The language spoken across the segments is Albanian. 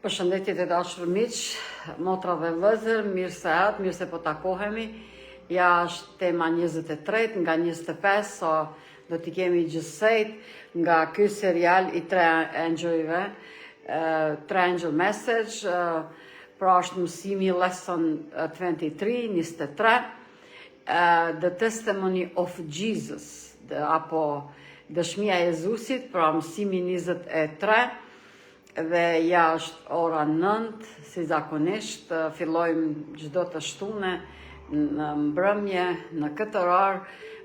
Përshëndetje të dashur miq, motra dhe vëllezër, mirë se ardhët, mirë se po takohemi. Ja është tema 23 nga 25, so do t'i kemi gjithsejt nga ky serial i tre angelëve, tre angel message, pra është mësimi lesson 23, 23, the testimony of Jesus, apo dëshmia e Jezusit, pra mësimi 23, dhe ja është ora 9, si zakonisht, fillojmë çdo të shtune në mbrëmje në këtë orar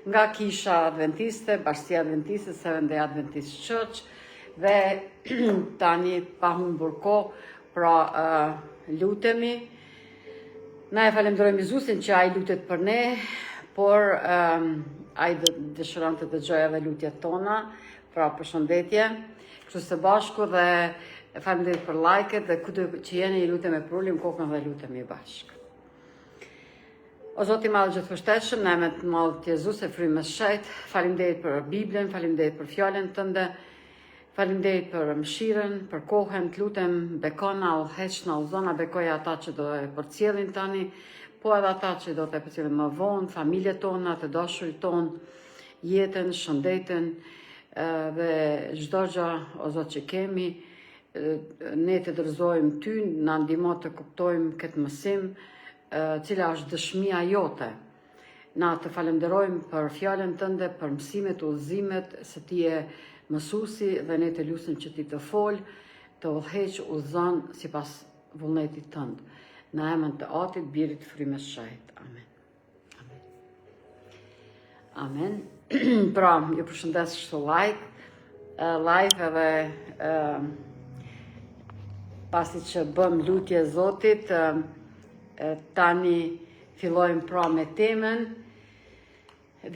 nga Kisha Adventiste, Bashkia Adventiste, Seventh Day Adventist Church, dhe tani pa humbur kohë, pra lutemi. Na e falenderojmë Jezusin që ai lutet për ne, por ai dëshiron të dëgjojë edhe lutjet tona, pra përshëndetje. Kështu së bashku dhe faleminderit për like-et dhe kudo që jeni, lutem e prulim kokën dhe lutemi bashkë. O Zoti i Madh Gjithëpërshtetshëm, në emrin të Madh të Jezusit, e frymës shejt, faleminderit për Biblën, faleminderit për fjalën tënde, faleminderit për mëshirën, për kohën, të lutem bekona, udhëheqna, udhëzona, bekoja ata që do e përcjellin tani, po edhe ata që do të përcjellin më vonë, familjet tona, të dashurit tonë, jetën, shëndetën, dhe çdo gjë o Zot që kemi, ne të dorëzojmë ty, na ndihmo të kuptojmë këtë mësim, cila është dëshmia jote. Na të falenderojmë për fjalën tënde, për mësimet, udhëzimet, se ti je mësuesi dhe ne të lutem që ti të fol, të udhëheq, udhëzon sipas vullnetit tënd. Në emrin të Atit, Birit, Frymës shejt. Amen. Amen. Pra, ju përshëndes kështu live edhe pasi që bëm lutje Zotit, tani fillojmë pra me temën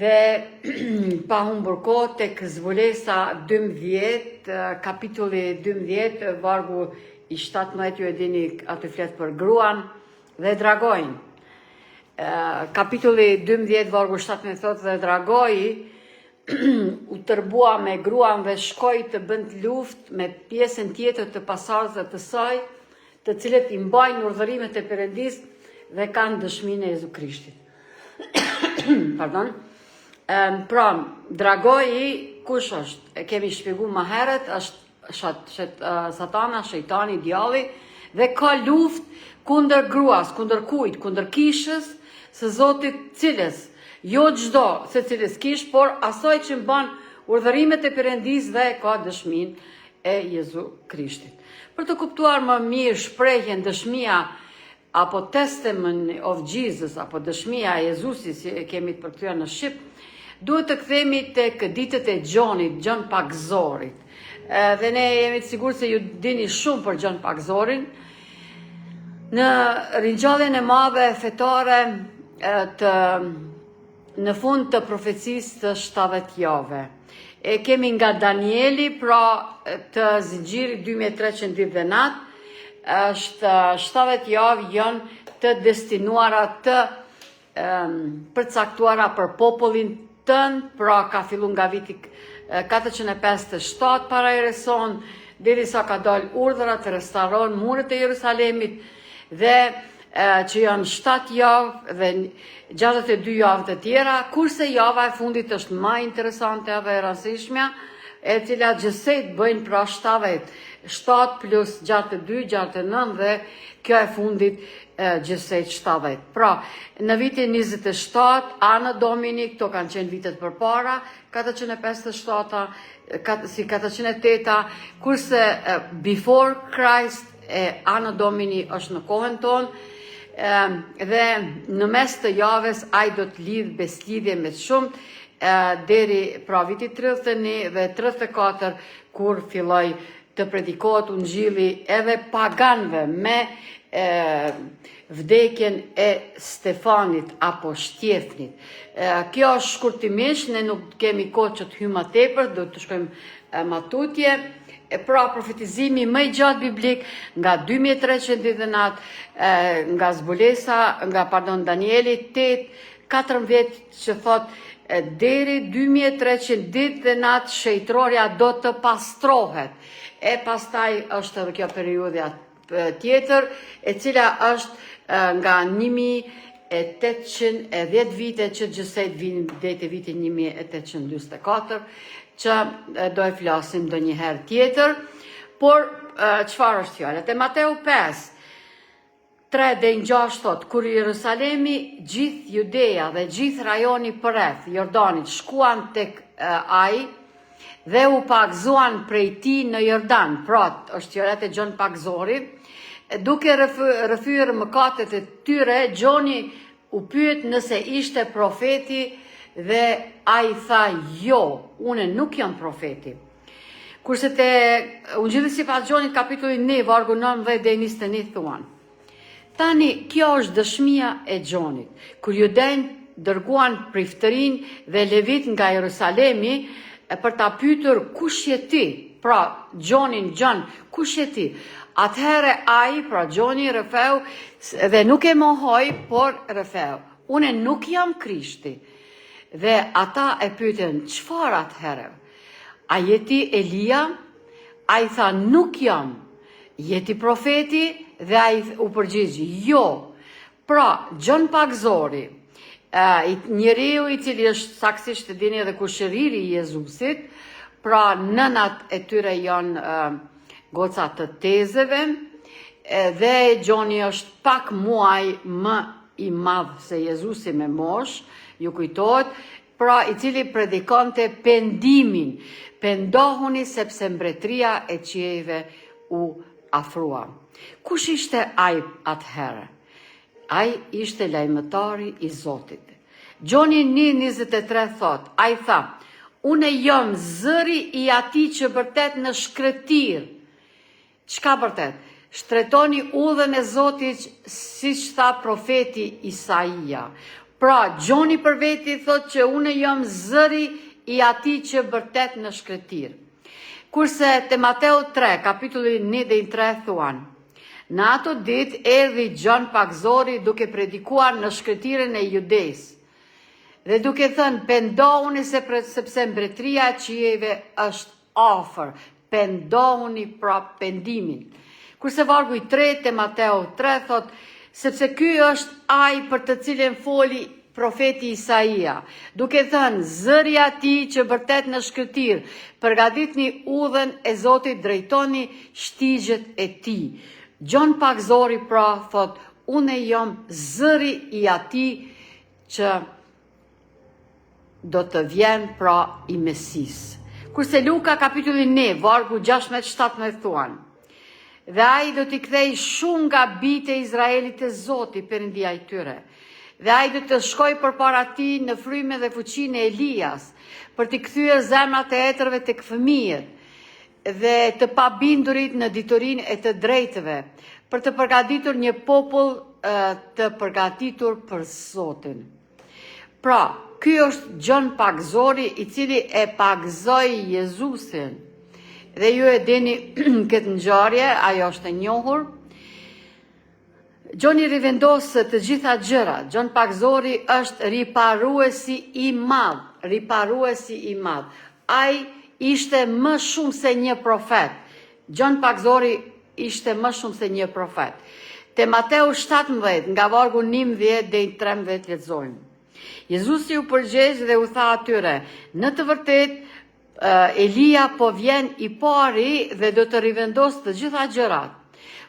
dhe pa humbur kohë tek Zbulesa 12, kapitulli 12, vargu i 17, ju e dini aty flet për gruan dhe dragojin. Kapitulli 12, vargu 17 thotë dhe dragoi u tërbua me gruan dhe shkoi të bënd luftë me pjesën tjetër të pasardhësve të saj, të cilët i mbajnë urdhërimet e Perëndis dhe kanë dëshminë e Jezu Krishtit. Pardon. Pra, dragoi kush është? E kemi shpjeguar më herët, është Satana, shejtani, djalli, dhe ka luftë kundër gruas, kundër kujt, kundër kishës së Zotit, cilës jo çdo se cilës kish, por asaj që mban urdhërimet e Perëndis dhe ka dëshminë e Jezu Krishtit. Për të kuptuar më mirë shprehjen dëshmia apo testimony of Jesus apo dëshmia e Jezusit, si e kemi të përkthyer në shqip, duhet të kthehemi tek ditët e Gjon Pakzorit. Dhe ne jemi të sigurt se ju dini shumë për Gjon Pakzorin. Në ringjalljen e madhe fetare në fund të profecisë të 7 javë. E kemi nga Danieli, pra të zinxhirit 2300 ditë dhe natë, është 7 javë janë të destinuara të përcaktuara për popullin tënd, pra ka filluar nga viti 457 para ereson, derisa ka dalë urdhra të restauron muret e Jerusalemit, dhe që janë 7 javë dhe 62 javë të tjera, kurse java e fundit është më interesante dhe e rëndësishme, e cila gjithsejt bëjnë pra 7 plus 62, 69 dhe kjo e fundit gjithsejt 70. Pra, në vitin 27, Anë Domini, këto kanë qenë vitet përpara, 457, si 408, kurse Before Christ, Anë Domini është në kohën tonë, dhe në mes të javës ai do të lidh beslidhje me shumë deri pra viti 31 dhe 34, kur filloi të predikohet ungjilli edhe paganëve me vdekjen e Stefanit apo Shtjefnit. Kjo është shkurtimisht, ne nuk kemi kohë që të hyjmë më tepër, do të shkojmë më tutje. Pra profetizimi më i gjatë biblik nga 2300 ditë dhe natë, nga Zbulesa, Danieli 8:14 që thot deri 2300 ditë dhe natë shejtërorja do të pastrohet. E pastaj është edhe kjo periudha tjetër, e cila është nga 1810 vite që gjësejt vinë dhe të vitin 1824, që do e flasim do njëherë tjetër, por qëfar është fjallë? E Mateu 5, 3 dhe 6 thot, kur Jerusalemi, gjithë Judeja dhe gjithë rajoni përreth Jordanit shkuan tek ai dhe u pagzuan prej ti në Jordan, pra është fjallët e Gjon Pagzori, duke rëfyrë mëkatet e tyre, Gjoni u pyet nëse ishte profeti dhe ai tha jo, une nuk jam profeti. Kurse te Ungjilli sipas Gjonit kapitulli 1 vargu 19 dhe 21 thuan. Tani, kjo është dëshmia e Gjonit, kur Judejnë dërguan priftërin dhe levit nga Jerusalemi për ta pyetur kush je ti, pra Gjon, kush je ti? Atëherë ai, pra Gjoni rëfeu dhe nuk e mohoj, por rëfeu, une nuk jam Krishti. Dhe ata e pyetën, çfarë atëherë? A jeti Elia? Ai tha, nuk jam. Jeti profeti? Dhe ai u përgjigj, jo. Pra, Gjon Pagzori, njeriu i cili është saksisht të dini edhe kushëriri i Jezusit, pra nënat e tyre janë goca të tezeve, dhe Gjoni është pak muaj më i madh se Jezusi me mosh, ju kujtohet, pra i cili predikante pendimin, pendohuni sepse mbretëria e qiejve u afrua. Kush ishte ai atëherë? Ai ishte lajmëtari i Zotit. Gjoni 1:23 thot, ai tha, une jam zëri i atij që vërtet në shkretir. Çka vërtet? Shtretoni udhën e Zotit siç tha profeti Isaia. Pra, Gjoni për veti thot që une jam zëri i atij që vërtet në shkretir. Kurse te Mateu 3, kapitulli 1 dhe 3 thuan, në ato ditë erdhi Gjon Pagzori duke predikuar në shkretirin e Judes, dhe duke thënë, pendohuni sepse mbretëria e qiejve është afër, pendohuni pra pendimin. Kurse vargu i 3 te Mateu 3 thot, sepse ky është ai për të cilin foli profeti Isaia, duke thënë, zëri atij që vërtet në shkretir, përgatitni udhën e Zotit, drejtoni shtigjet e tij. Gjon Pagzori pra thot, une jam zëri i atij që do të vjen pra i Mesis. Kurse Luka kapitulli 1, vargu 16-17 thuan, dhe ai do t'i kthej shumë nga bijtë e Izraelit e Zotit Perëndia i tyre. Dhe ai do të shkoj përpara tij në frymë dhe fuqinë e Elias, për t'i kthyer zemrat e etërve tek fëmijët dhe të pabindurit në diturinë e të drejtëve, për të përgatitur një popull të përgatitur për Zotin. Pra, ky është Gjon Pagzori i cili e pagzoi Jezusin. Dhe ju e dini këtë ngjarje, ajo është e njohur. Gjoni rivendosë të gjitha gjërat. Gjon Pagzori është riparuesi i madh. Ai ishte më shumë se një profet. Gjon Pagzori ishte më shumë se një profet. Te Mateu 17, nga vargu 11 dhe 13 lexojmë. Jezusi u përgjigj dhe u tha atyre, në të vërtetë Elia po vjen i pari dhe do të rivendos të gjitha gjërat.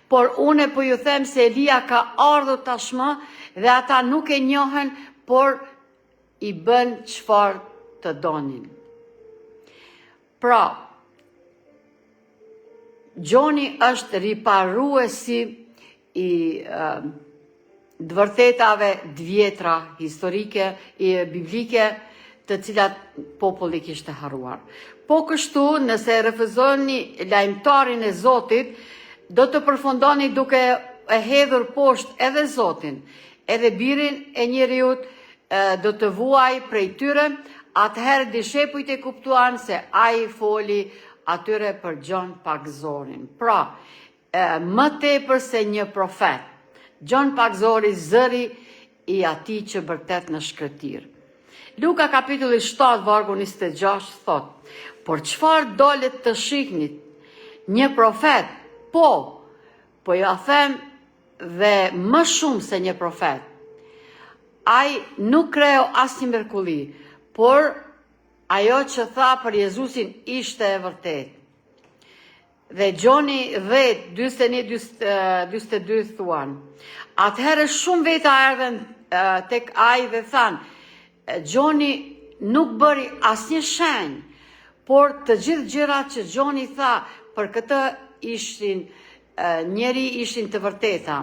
Por une po ju them se Elia ka ardhur tashmë dhe ata nuk e njohen, por i bën çfarë të donin. Pra, Gjoni është riparuesi i vërtetave të vjetra historike e biblike, të cilat populli kishte harruar. Po kështu, nëse refuzoni lajmtarin e Zotit, do të përfundoni duke e hedhur poshtë edhe Zotin, edhe birin e njeriut do të vuaj prej tyre, atëherë dishepujt e kuptuan se ai foli atyre për Gjon Pagzorin. Pra, më tepër se një profet, Gjon Pagzori zëri i atij që vërtet në shkretir. Luka kapitulli 7, vargu 26 thot, por çfarë dolet të shihni? Një profet? Po, po ja them dhe më shumë se një profet. Ai nuk kreu asnjë mrekulli, por ajo që tha për Jezusin ishte e vërtet. Dhe Gjoni 10:41-42 thuan. Atëherë shumë veta erdhen tek ai dhe than, Gjoni nuk bëri asnjë shenjë, por të gjithë gjërat që Gjoni tha për këtë njeri ishin të vërteta,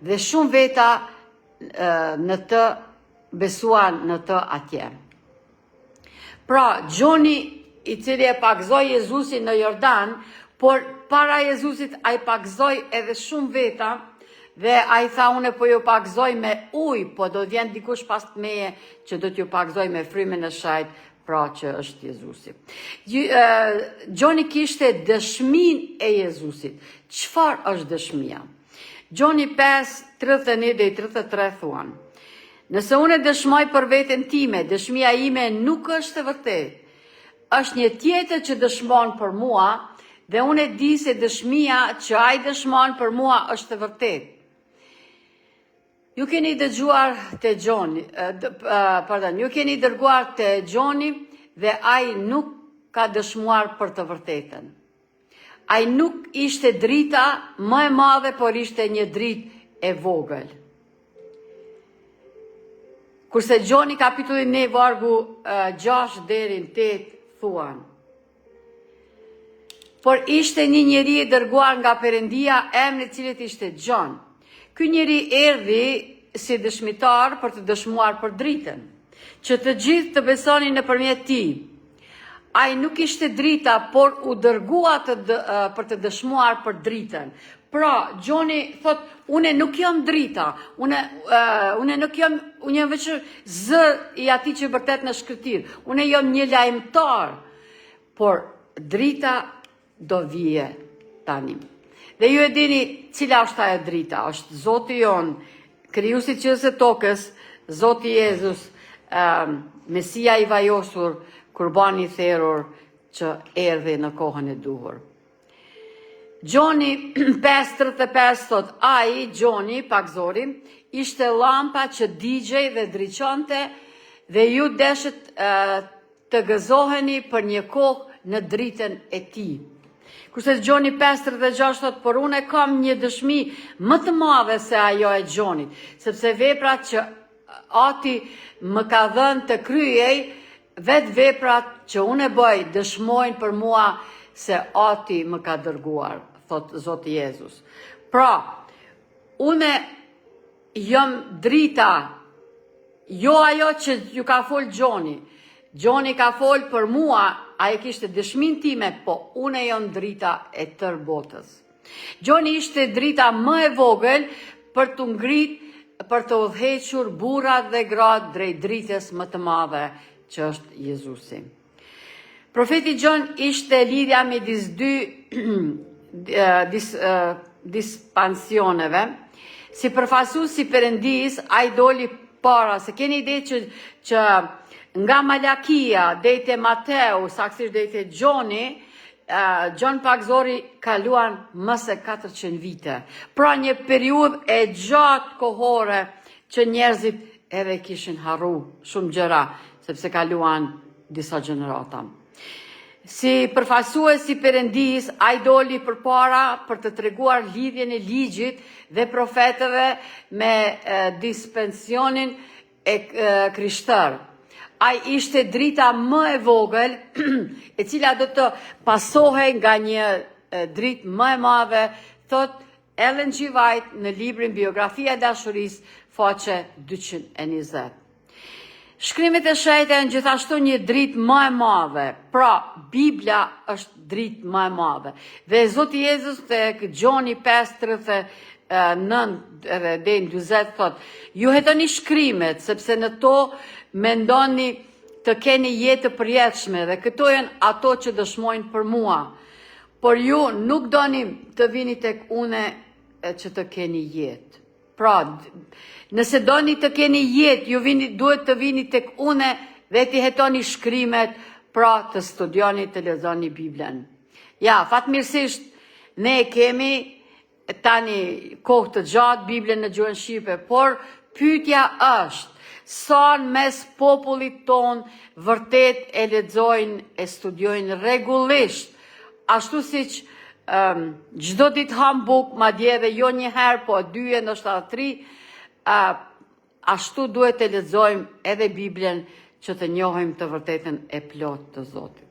dhe shumë veta në të besuan në të atje. Pra, Gjoni i cili e pagzoi Jezusin në Jordan, por para Jezusit a i pagzoi edhe shumë veta, dhe a i tha une po ju pagzoj me ujë, po do vjen dikush pas të meje që do t'ju pagzoj me frymën e shajt, pra që është Jezusi. Gjoni kishte dëshmin e Jezusit. Çfarë është dëshmia? Gjoni 5:31-33 thuan. Nëse unë dëshmoj për veten time, dëshmia ime nuk është e vërtetë. Është një tjetër që dëshmon për mua, dhe unë e di se dëshmia që ai dëshmon për mua është e vërtetë. Ju keni dëgjuar te Gjoni, ju keni dërguar te Gjoni dhe ai nuk ka dëshmuar për të vërtetën. Ai nuk ishte drita më e madhe, por ishte një dritë e vogël. Kurse Gjoni kapitulli 1 vargu 6 deri në 8 thuan. Por ishte një njeri i dërguar nga Perëndia, emri i cilit ishte Gjon. Ky njeri erdhi si dëshmitar për të dëshmuar për dritën, që të gjithë të besonin nëpërmjet tij. Ai nuk ishte drita, por u dërgua për të dëshmuar për dritën. Pra, Gjoni thot, une nuk jam drita, une nuk jam, unë jam veç zër i atij që vërtet në shkëtir, une jam një lajmëtar, por drita do vije tani. Dhe ju e dini cila është ajo drita, është Zoti jon, krijuesi i qiellit dhe tokës, Zoti Jezus, Mesia i vajosur, kurbani i therrur që erdhi në kohën e duhur. Gjoni 5:35 thot, ai, Gjoni, pagzori, ishte llampa që digjej dhe driçonte, dhe ju deshet të gëzoheni për një kohë në dritën e tij. Kurse Gjoni 5:36 thot, por unë kam një dëshmi më të madhe se ajo e Gjonit, sepse veprat që Ati më ka dhënë të kryej, vetë veprat që unë e bëj dëshmojnë për mua se Ati më ka dërguar, thot Zoti Jezus. Pra, unë jam drita, jo ajo që ju ka fol Gjoni. Gjoni ka fol për mua, a e kishte dëshmin time, po unë jam drita e tër botës. Gjoni ishte drita më e vogël për të ngrit, për të udhëhequr burrat dhe gratë drejt dritës më të madhe që është Jezusi. Profeti Gjon ishte lidhja midis dy dispensioneve. Si përfaqësues i Perëndis, ai doli para, se keni ide që nga Malakia deri te Mateu, saktësisht deri te Gjoni, Gjon Pagzori kaluan më se 400 vite. Pra një periudhë e gjatë kohore që njerëzit edhe kishin harru shumë gjëra, sepse kaluan disa gjenerata. Si përfaqësues i Perëndis, ai doli përpara për të treguar lidhjen e ligjit dhe profetëve me dispensionin e krishterë. Ai ishte drita më e vogël, e cila do të pasohej nga një dritë më e madhe, thot Ellen G. White në librin Biografia e dashurisë, faqe 220. Shkrimet e shenjta janë gjithashtu një dritë më e madhe. Pra, Biblia është dritë më e madhe. Dhe Zoti Jezus tek Gjoni 5:39 dhe 40 thot, ju hetoni shkrimet, sepse në to mendoni të keni jetë të përjetshme, dhe këto janë ato që dëshmojnë për mua. Por ju nuk doni të vini tek une që të keni jetë. Pra, nëse doni të keni jetë, ju duhet të vini tek une dhe të hetoni shkrimet, pra të studioni, të lexoni Biblën. Ja, fatmirësisht, ne kemi tani kohë të gjatë Biblën në gjuhën shqipe, por pyetja është, sa në mes popullit ton vërtet e lexojnë, e studiojnë rregullisht, ashtu siç çdo ditë ham buk, madje edhe jo një herë, po dy e ndoshta tri, ashtu duhet të lexojmë edhe Biblën që të njohim të vërtetën e plotë të Zotit.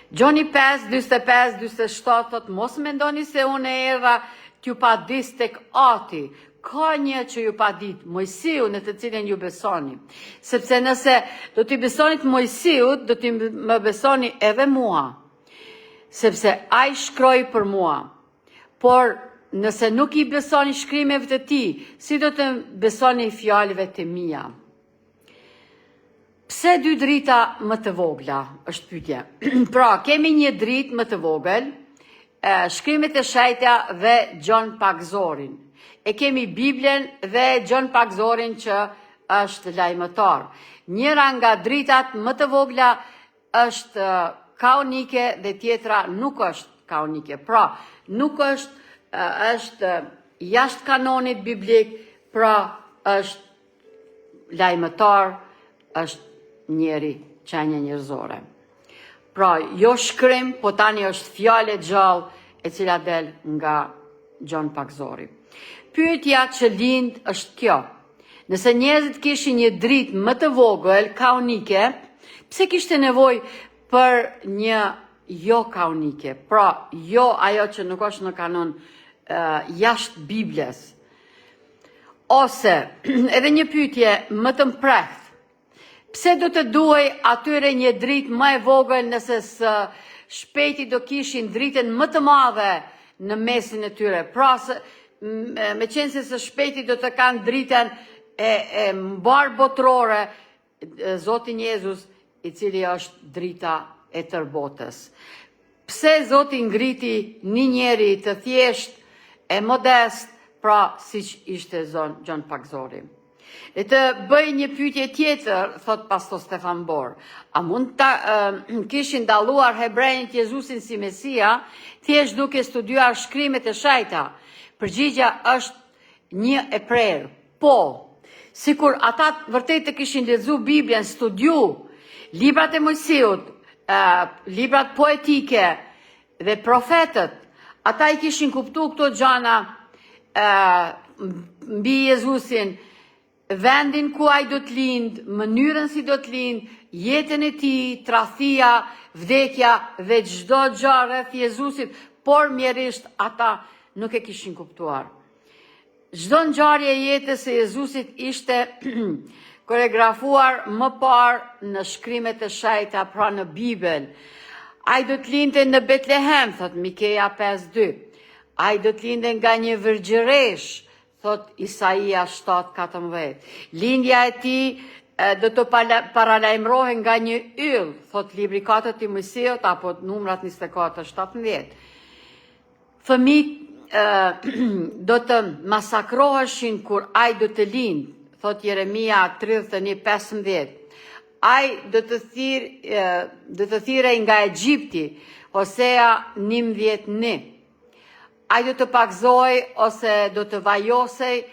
Gjoni 5, 45, 47 thot, mos mendoni se unë erdha t'ju pa dis tek ati, ka një që ju pa dit, Mojsiu në të cilin ju besoni. Sepse nëse do t'i besoni të Mojsiut, do t'i më besoni edhe mua. Sepse ai shkroi për mua. Por nëse nuk i besoni shkrimeve të tij, si do të besoni fjalëve të mia? Pse dy drita më të vogla, është pyetja. Pra, kemi një dritë më të vogël, shkrimet e shejta dhe John Pakzorin. E kemi Biblën dhe John Pakzorin që është lajmëtar. Njëra nga dritat më të vogla është kaonike dhe tjetra nuk është kaonike. Pra, nuk është jashtë kanonit biblik, pra është lajmëtar, është njeri qenje njerëzore. Pra, jo shkrim, po tani është fjale gjallë e cila del nga John Pakzori. Pyetja që lind është kjo. Nëse njerëzit kishin një dritë më të vogël, kaonike, pse kishte nevojë për një jo kaonike? Pra, jo ajo që nuk është në kanon jashtë Biblës. Ose, edhe një pyetje më të mprehtë, pse do të duhej atyre një dritë më e vogël nëse së shpejti do kishin dritën më të madhe në mesin e tyre? Pra, me qenë se së shpejti do të kanë dritën e mbar botërore, Zotin Jezus, i cili është drita e tërbotës. Pse Zoti ngriti një njeri të thjesht, e modest, pra siç ishte John Pakzori? E të bëj një pyetje tjetër, thot pastor Stefan Bor. A mund të kishin dalluar hebrejnët Jezusin si Mesia, thjesht duke studiuar shkrimet e shejta? Përgjigja është një e prerë. Po, sikur ata vërtet të kishin lexuar Biblën, studiu librat e Mojsiut, librat poetike dhe profetët, ata i kishin kuptuar këto gjana mbi Jezusin, vendin ku ai do të lind, mënyrën si do të lind, jetën e tij, tradhtia, vdekja dhe çdo gjë rreth Jezusit, por mjerisht ata nuk e kishin kuptuar. Çdo ngjarje e jetës së Jezusit ishte koreografuar më parë në shkrimet e shejta, pra në Bibël. Ai do të lindte në Betlehem, thot Mikeja 5:2. Ai do të lindte nga një virgjëresh, thot Isaia 7:14. Lindja e tij do të paralajmërohej nga një yll, thot libri 4 Timoteut apo numrat 24:17. Fëmijët do të masakroheshin kur ai do të lind, thot Jeremia 31:15. Ai do të thirrej nga Egjipti, Hosea 11:1. Ai do të pakzoj ose do të vajosej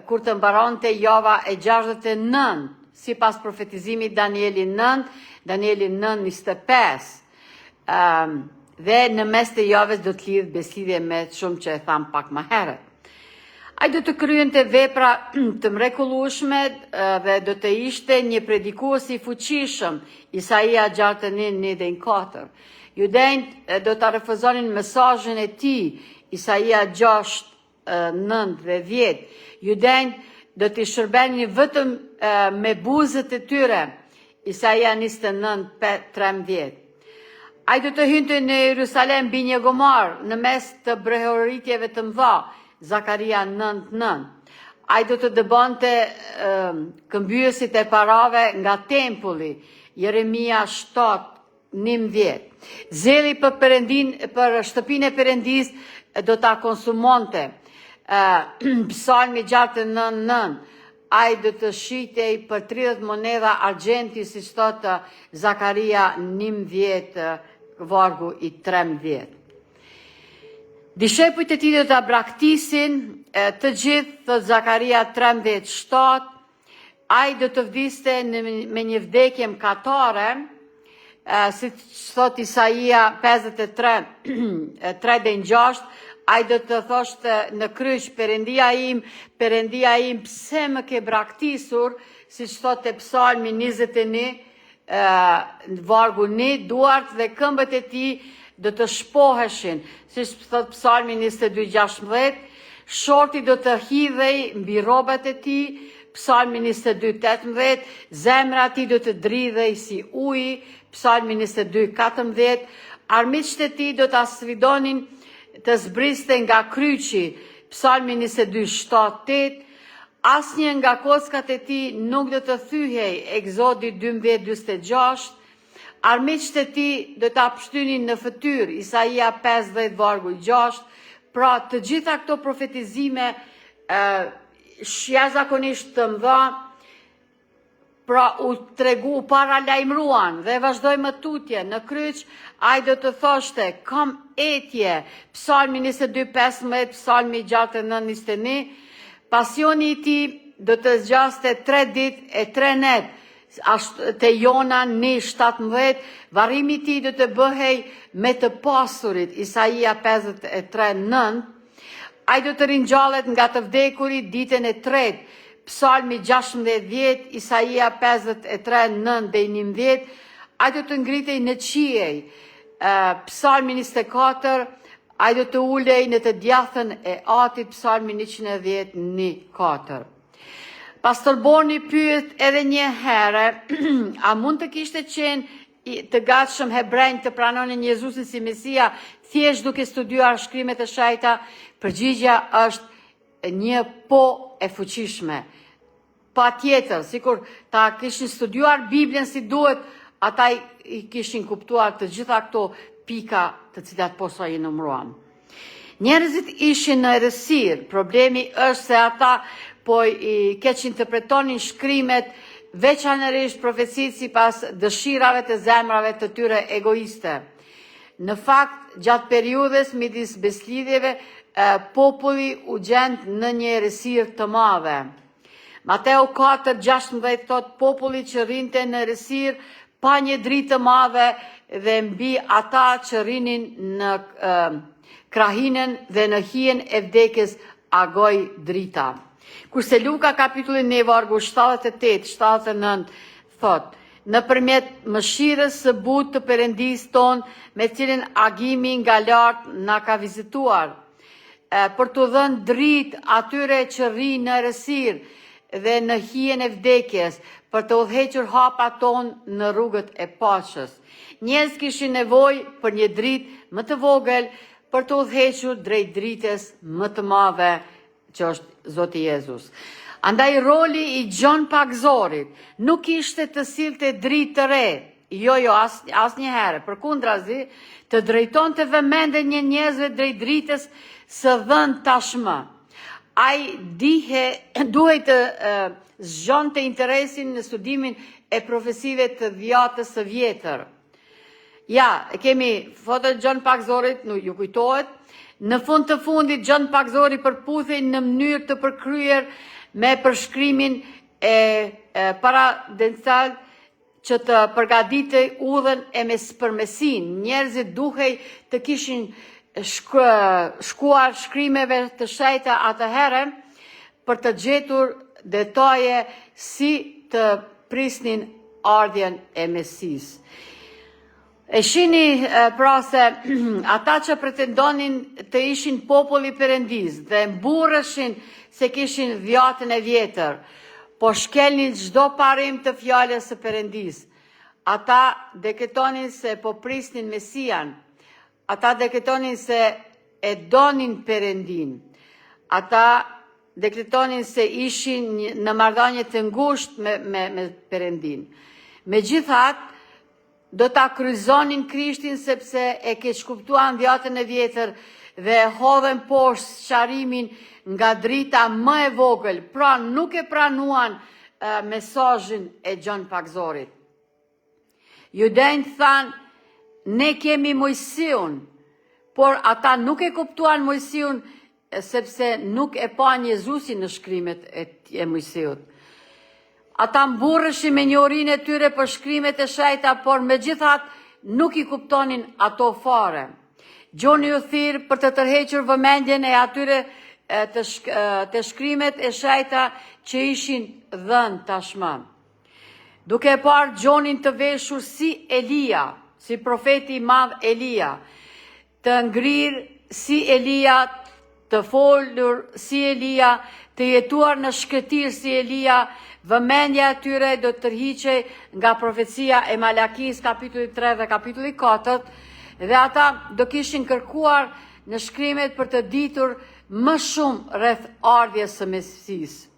kur të mbaronte java e 69, si pas profetizimit Danieli 9, Danieli 9:25. Dhe në mes të javës do të lidh beslidhje me shumë që e tham pak më herët. Ai do të kryente vepra të mrekullueshme dhe do të ishte një predikues i fuqishëm, Isaia 61:1-4. Judejt do të refuzonin mesazhin e tij, Isaia 6:9 dhe 10. Judejt do të shërbenin vetëm me buzët e tyre, Isaia 29:13. Ai do të hynte në Jerusalem mbi një gomar në mes të brehoritjeve të mëdha, Zakaria 9:9. Ai do të dëbonte këmbyesit e parave nga tempulli, Jeremia 7:11. Zeli për shtëpinë e Perëndis do ta konsumonte. Psalmi 69:9. Ai do të shitej për 30 monedha argjenti, siç thotë Zakaria 11 vargu i 13. Dishepujt e tij do ta braktisin të gjithë, thot Zakaria 13:7, ai do të vdiste me një vdekje mëkatare, si thot Isaia 53, 3-6, ai do të thoshte në kryq, Perëndia im, pse më ke braktisur, siç thot te Psalmi 21, vargu 1, duart dhe këmbët e tij do të shpoheshin, siç thot Psalmi 22:16, shorti do të hidhej mbi rrobat e tij, Psalmi 22:18, zemra e tij do të dridhej si uji, Psalmi 22:14, armiqtë e tij do ta sfidonin të zbriste nga kryqi, Psalmi 22:7-8, asnjë nga kockat e tij nuk do të thyhej, Eksodi 12:46, armiqtë e tij do ta pshtynin në fytyrë, Isaia 50 vargu 6. Pra të gjitha këto profetizime jashtëzakonisht të mëdha, pra u tregu, para lajmruan dhe vazhdoj më tutje në kryq, ai do të thoshte, kam etje, Psalmi 22:15, Psalmi 69:21, pasioni i tij do të zgjaste 3 ditë e 3 netë, te Jona 1:17, varrimi i tij do të bëhej me të pasurit, Isaia 53:9, ai do të ringjallet nga të vdekurit ditën e tretë, Psalmi 16:10, Isaia 53:9-11, ai do të ngritej në qiej, Psalmi 24, ai do të ulej në të djathën e Atit, Psalmi 110:1-4. Pastor Boni pyet edhe një herë, a mund të kishte qenë të gatshëm hebrejnë të pranonin Jezusin si Mesia, thjesht duke studiuar shkrimet e shenjta? Përgjigjja është një po e fuqishme. Pa tjetër, sikur ta kishin studiuar Biblën si duhet, ata i kishin kuptuar të gjitha këto pika të cilat posa i numruam. Njerëzit ishin në errësirë, problemi është se ata po i keq interpretonin shkrimet, veçanërisht profecitë sipas dëshirave të zemrave të tyre egoiste. Në fakt, gjatë periudhës midis beslidhjeve, populli u gjend në një errësirë të madhe. Mateu 4:16 thot, populli që rinte në errësirë pa një dritë të madhe dhe mbi ata që rinin në krahinën dhe në hijen e vdekjes agoj drita. Kurse Luka kapitulli 1 vargu 78-79 thot, nëpërmjet mëshirës së butë të Perëndis ton, me cilin agimi nga lartë na ka vizituar, për të dhënë dritë atyre që rrinë në errësirë dhe në hijen e vdekjes, për të udhëhequr hapat ton në rrugët e paqes. Njerëz kishin nevojë për një dritë më të vogël për të udhëhequr drejt dritës më të madhe, që është Zoti Jezus. Andaj roli i Gjon Pagzorit nuk ishte të sillte dritë të re, jo, asnjëherë, përkundrazi, të drejtonte vëmendjen e njerëzve drejt dritës së dhënë tashmë. Ai duhej të zgjonte interesin në studimin e profesive të dhjatës së vjetër. Ja, kemi foto Gjon Pagzorit, nuk ju kujtohet. Në fund të fundit, Gjon Pagzori përputhej në mënyrë të përkryer me përshkrimin e paradental që të përgatitej udhën e përmesin. Njerëzit duhej të kishin shkuar shkrimeve të shenjta atëherë për të gjetur detaje si të prisnin ardhjen e Mesis. E shini pra se ata që pretendonin të ishin populli Perëndis dhe mburreshin se kishin dhjatën e vjetër, po shkelnin çdo parim të fjalës së Perëndis. Ata dekretonin se po prisnin Mesian. Ata dekretonin se e donin Perëndin. Ata dekretonin se ishin në marrëdhënie të ngushtë me Perëndin. Megjithatë, do ta kryqëzonin Krishtin sepse e keq kuptuan dhjatën e vjetër dhe hodhen poshtë sqarimin nga drita më e vogël, pra nuk e pranuan mesazhin e Gjon por ata nuk e kuptuan Mojsiun sepse nuk e pan Jezusin në shkrimet e Mojsiut. Ata mburreshin me njohurinë e tyre për shkrimet e shejta, por megjithatë nuk i kuptonin ato fare. Gjoni u thirr për të tërhequr vëmendjen e atyre të shkrimet e shejta që ishin dhënë tashmë. Duke e parë Gjonin të veshur si Elia, si profeti i madh Elia, të ngrirë si Elia, të folur si Elia, të jetuar në shkëtir si Elia, vëmendja e tyre do të tërhiqej nga profecia e Malakis, kapitulli 3 dhe kapitulli 4, dhe ata do kishin kërkuar në shkrimet për të ditur më shumë rreth ardhjes së Mesisë.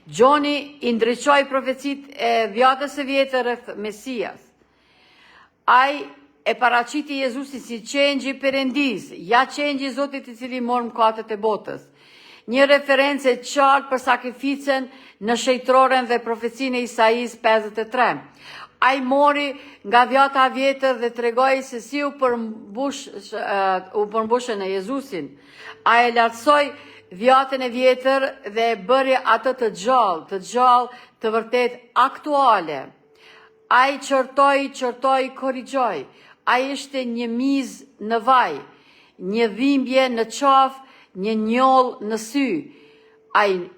Gjoni i ndriçoi profecit e dhjatës së vjetër rreth Mesias. Ai e paraqiti Jezusin si qengji Perëndis, ja qengji i Zotit i cili mor mëkatet e botës. Një referencë e qartë për sakrificën në shejtroren dhe profecinë e Isaias 53. Ai mori nga dhjata e vjetër dhe tregoi se si u përmbushën në Jezusin. Ai e lartësoi dhjatën e vjetër dhe e bëri atë të gjallë, të vërtet aktuale. Ai qërtoi, korrigjoi. Ai ishte një mizë në vaj, një dhimbje në qafë, një njoll në sy. Ai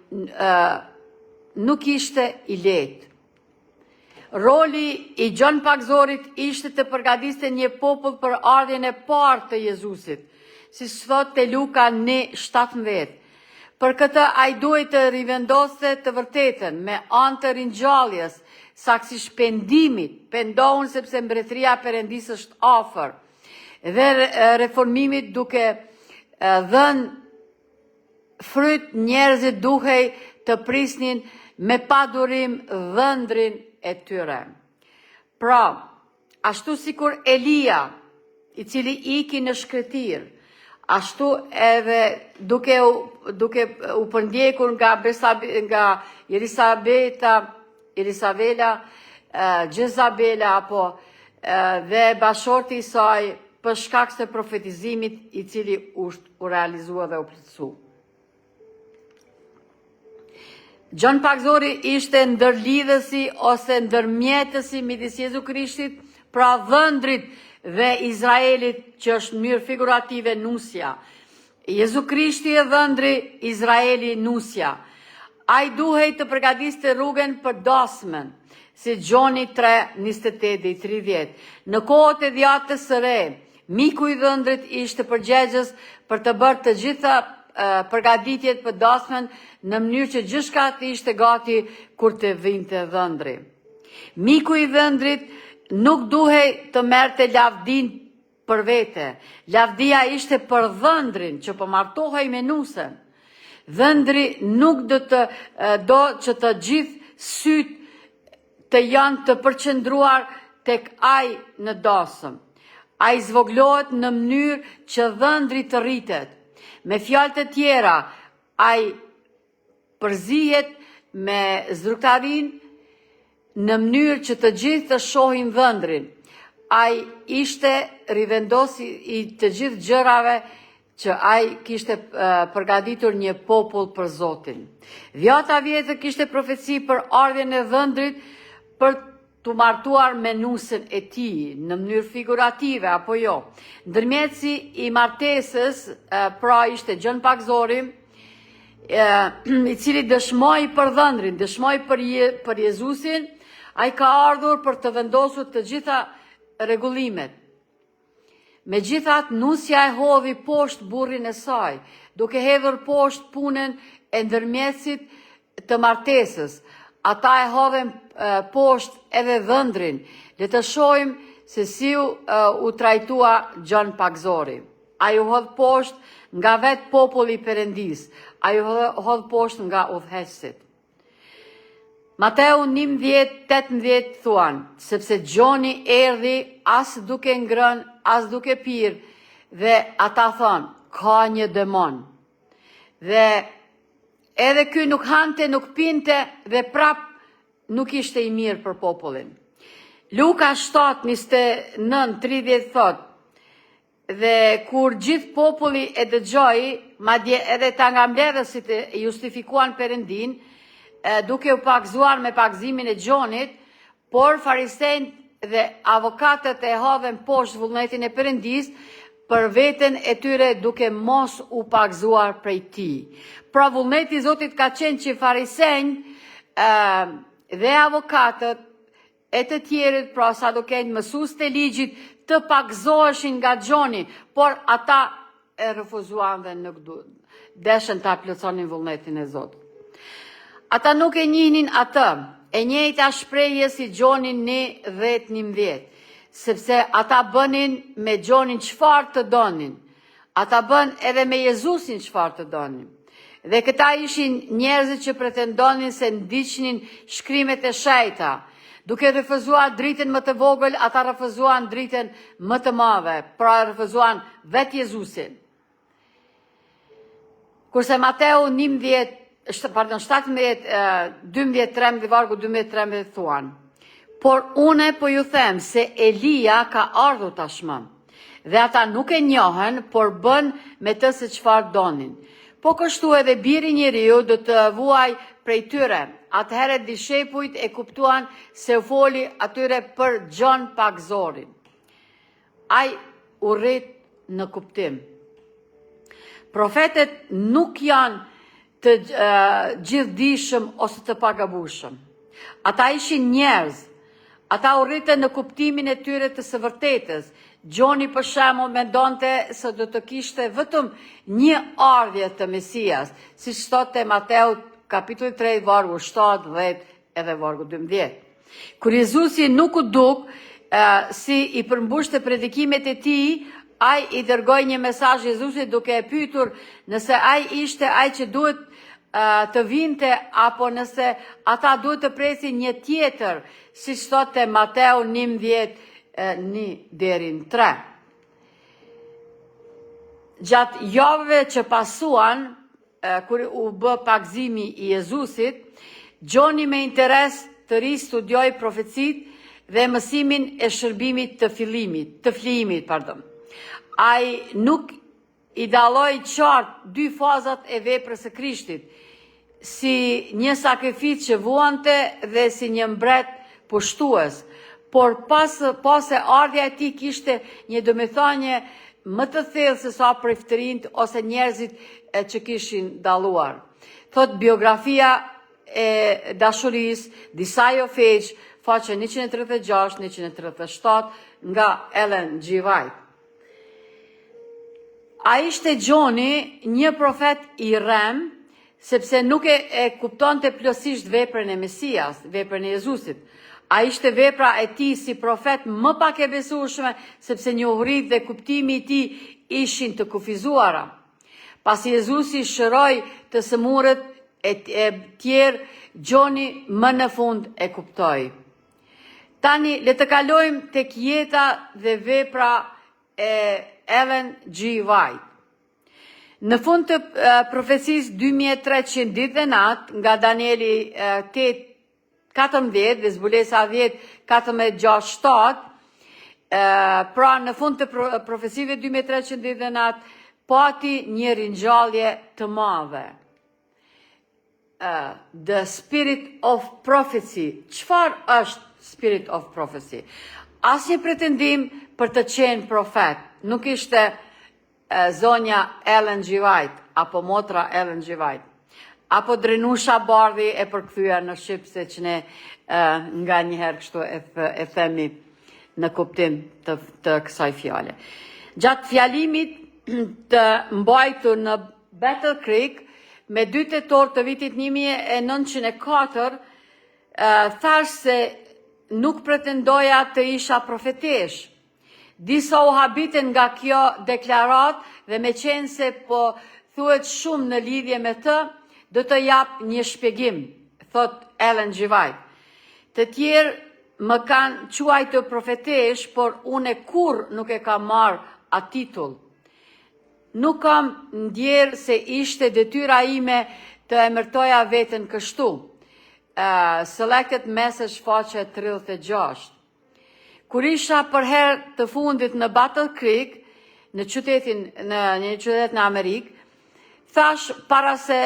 nuk ishte i lehtë. Roli i Gjon Pakzorit ishte të përgatiste një popull për ardhjen e parë të Jezusit, si thot te Luka 1:17. Për këtë ai duhej të rivendoste të vërtetën me anë të ringjalljes, saksi shpendimit, pendohun sepse mbretëria e Perëndis është afër, dhe reformimit duke dhënë fryt, njerëzit duhej të prisnin me padurim dhëndrin e tyre. Pra, ashtu sikur Elia, i cili iki në shkretir, ashtu edhe duke u përndjekur nga Jezabela apo dhe bashorti i saj për shkak të profetizimit i cili u realizua dhe u plotësua. Gjon Pakzori ishte ndërlidhësi ose ndërmjetësi midis Jezu Krishtit, pra dhëndrit dhe Izraelit, që është në mënyrë figurative nusja. Jezu Krishti e dhëndri, Izraeli nusja. Ai duhej të përgatiste rrugën për dasmën, si Gjoni 3:28-30. Në kohët e dhjatës së re, miku i dhëndrit ishte përgjegjës për të bërë të gjitha përgatitjet për dasmën në mënyrë që gjithçka të ishte gati kur të vinte dhëndri. Miku i dhëndrit nuk duhej të merrte lavdin për vete. Lavdia ishte për dhëndrin që po martohej me nusën. Dhëndri nuk do që të gjithë syt të janë të përqendruar tek ai në dasëm. Ai zvoglohet në mënyrë që dhëndri të rritet. Me fjalë të tjera, ai përzihet me zruktarin në mënyrë që të gjithë të shohin dhëndrin. Ai ishte rivendosi i të gjithë gjërave që ai kishte përgatitur një popull për Zotin. Dhjata vjetër kishte profeci për ardhjen e dhëndrit për të martuar me nusën e tij në mënyrë figurative apo jo. Ndërmjetësi i martesës pra ishte Gjon Pakzori, i cili dëshmoi për dhëndrin, dëshmoi për Jezusin. Ai ka ardhur për të vendosur të gjitha rregullimet. Megjithatë, nusja e hodhi poshtë burrin e saj, duke hedhur poshtë punën e ndërmjetësit të martesës. Ata e hodhen poshtë edhe dhëndrin. Le të shohim se si u trajtua Gjon Pakzori. Ai u hodh poshtë nga vetë populli i Perëndis. Ai u hodh poshtë nga udhëheqësit. Mateu 11:18 thuan, sepse Gjoni erdhi as duke ngrënë, as duke pirë, dhe ata thonë, ka një demon. Dhe edhe ky nuk hante, nuk pinte dhe prap nuk ishte i mirë për popullin. Luka 7:29-30 thot, dhe kur gjithë populli e dëgjoi, madje edhe ta nga mbledhësit e justifikuan Perëndin, duke u pakzuar me pakzimin e Gjonit, por farisejt dhe avokatët e hodhen poshtë vullnetin e Perëndis për veten e tyre duke mos u pakzuar prej tij. Pra vullneti i Zotit ka qenë që farisejt dhe avokatët e të tjerët, pra saduqejt, mësues të ligjit, të pakzoheshin nga Gjoni, por ata e refuzuan dhe nuk deshën ta plotësonin vullnetin e Zotit. Ata nuk e njihnin atë, e njëjta shprehje si Gjoni 10:19, sepse ata bënin me Gjonin çfarë të donin. Ata bën edhe me Jezusin çfarë të donin. Dhe këta ishin njerëzit që pretendonin se ndiqnin shkrimet e shejta. Duke refuzuar dritën më të vogël, ata refuzuan dritën më të madhe, pra refuzuan vetë Jezusin. Kurse Mateu 12:13 vargu 12-13 thuan: por une po ju them se Elia ka ardhur tashmë, dhe ata nuk e njohen, por bën me të se çfarë donin. Po kështu edhe biri njeriu do të vuaj prej tyre. Atëherë dishepujt e kuptuan se u foli atyre për Gjon Pakzorin. Ai u rrit në kuptim. Profetet nuk janë të gjithdijshëm ose të pagabueshëm. Ata ishin njerëz. Ata u rritën në kuptimin e tyre të së vërtetës. Gjoni për shembull mendonte se do të kishte vetëm një ardhje të Mesias, siç thotë Mateu kapitulli 3 vargu 7, 10 edhe vargu 12. Kur Jezusi nuk u duk si i përmbushte predikimet e tij, ai i dërgoi një mesazh Jezusit duke e pyetur nëse ai ishte ai që duhet të vinte apo nëse ata duhet të presin një tjetër, siç thotë Mateu 11:1-3. Gjatë javëve që pasuan, kur u bë pakzimi i Jezusit, Gjoni me interes të ri studioi profecit dhe mësimin e shërbimit të flijimit. Ai nuk i dalloi qartë dy fazat e veprës së Krishtit, si një sakrificë që vuante dhe si një mbret pushtues, por pas e ardhja e tij kishte një domethënie më të thellë se sa priftërinjt ose njerëzit që kishin dalluar. Thot biografia e dashurisë, disa jo feq, faqe 136-137 nga Ellen G. White. A ishte Gjoni një profet i rrem, sepse nuk e kuptonte plotësisht veprën e Mesias, veprën e Jezusit. A ishte vepra e tij si profet më pak e besueshme, sepse njohuritë dhe kuptimi i tij ishin të kufizuara. Pasi Jezusi shëroi të sëmurët e tjerë, Gjoni më në fund e kuptoi. Tani le të kalojmë tek jeta dhe vepra e Ellen G. White. Në fund të profecisë 2300 ditë dhe natë nga Danieli 8:14 dhe Zbulesa 10:14-6-7, pra në fund të profesive 2300 ditë dhe natë, pati një ringjallje të madhe. The spirit of prophecy. Çfarë është spirit of prophecy? Asnjë pretendim për të qenë profet. Nuk ishte zonja Ellen G. White, apo motra Ellen G. White, apo Drenusha Bardhi e përkthyer në shqip, se që ne nga njëherë kështu e themi në kuptim të kësaj fjale. Gjatë fjalimit të mbajtur në Battle Creek, me 2 tetor të vitit 1904, thash se nuk pretendoja të isha profetesh. Disa u habiten nga kjo deklarat dhe me qenë se po thuhet shumë në lidhje me të, do të jap një shpjegim, thot Ellen G. White. Të tjerë më kanë quajtur profetesh, por unë kurrë nuk e kam marrë atë titull. Nuk kam ndjerë se ishte detyra ime të emërtoja veten kështu. Selected Message faqe 36. Kur isha për herë të fundit në Battle Creek, në një qytet në Amerikë, thash para se